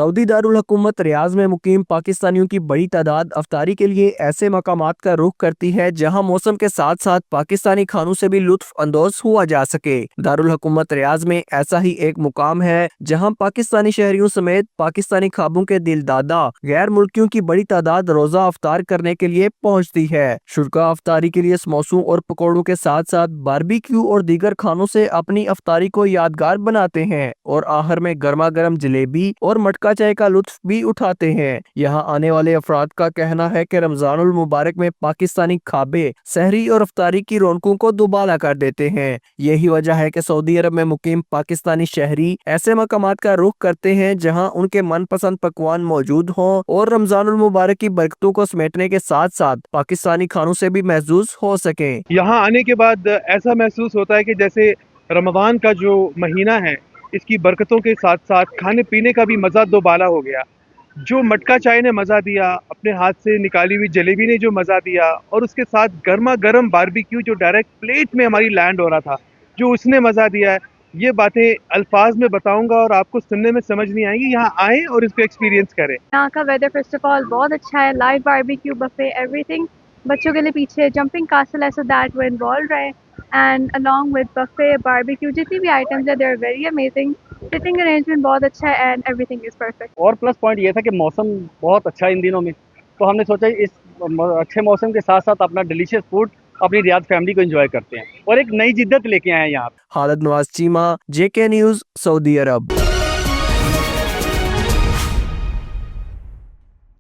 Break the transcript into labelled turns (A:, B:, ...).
A: Saudi Darul हुकूमत रियाज में मुकीम पाकिस्तानियों की बड़ी तादाद अफ्तारी के लिए ऐसे मकामात का रुख करती है जहां मौसम के साथ साथ पाकिस्तानी खानों से भी लुत्फ अंदोज हुआ जा सके। दारुल हुकूमत रियाज में ऐसा ही एक मुकाम है जहां पाकिस्तानी शहरियों समेत पाकिस्तानी ख्वाबों के दिलदादा गैर मुल्कियों की बड़ी तादाद रोजा अफ्तार करने के लिए पहुँचती है। शुरा अफ्तारी के लिए समोसों और पकौड़ों के साथ साथ बारबेक्यू और दीगर खानों से अपनी अफ्तारी को यादगार बनाते हैं और आखिर में गर्मा गर्म जलेबी और मटका चाय का लुत्फ भी उठाते हैं। यहाँ आने वाले अफराद का कहना है कि रमजानुल मुबारक में पाकिस्तानी खाबे सहरी और अफ्तारी की रौनकों को दुबाला कर देते हैं। यही वजह है कि सऊदी अरब में मुकीम पाकिस्तानी शहरी ऐसे मकामात का रुख करते हैं जहाँ उनके मनपसंद पकवान मौजूद हों और रमजानुल मुबारक की बरकतों को समेटने के साथ साथ पाकिस्तानी खानों से भी महसूस हो सके।
B: यहाँ आने के बाद ऐसा महसूस होता है कि जैसे रमज़ान का जो महीना है इसकी बरकतों के साथ साथ खाने पीने का भी मज़ा दोबाला हो गया। जो मटका चाय ने मज़ा दिया, अपने हाथ से निकाली हुई जलेबी ने जो मज़ा दिया, और उसके साथ गर्मा गर्म बारबेक्यू जो डायरेक्ट प्लेट में हमारी लैंड हो रहा था, जो उसने मज़ा दिया है, ये बातें अल्फाज में बताऊंगा और आपको सुनने में समझ नहीं आएंगी। यहाँ आए और इसको एक्सपीरियंस करें।
C: यहाँ का वेदर फर्स्ट ऑफ ऑल बहुत अच्छा है, लाइव बारबेक्यू बफे एवरीथिंग। बच्चों के लिए पीछे जंपिंग कासल है, सो दैट वो इन्वॉल्व रहे, and along with buffet barbecue जितनी भी आइटम्स है they are very amazing. Sitting arrangement बहुत अच्छा है एंड एवरीथिंग इज परफेक्ट।
D: और प्लस पॉइंट ये था कि मौसम बहुत अच्छा है इन दिनों में, तो हमने सोचा इस अच्छे मौसम के साथ साथ अपना डिलीशियस फूड अपनी रियाद फैमिली को एंजॉय करते हैं और एक नई जिद्दत लेके आए हैं यहाँ।
A: खालिद नवाज चीमा, JK न्यूज़, सऊदी अरब।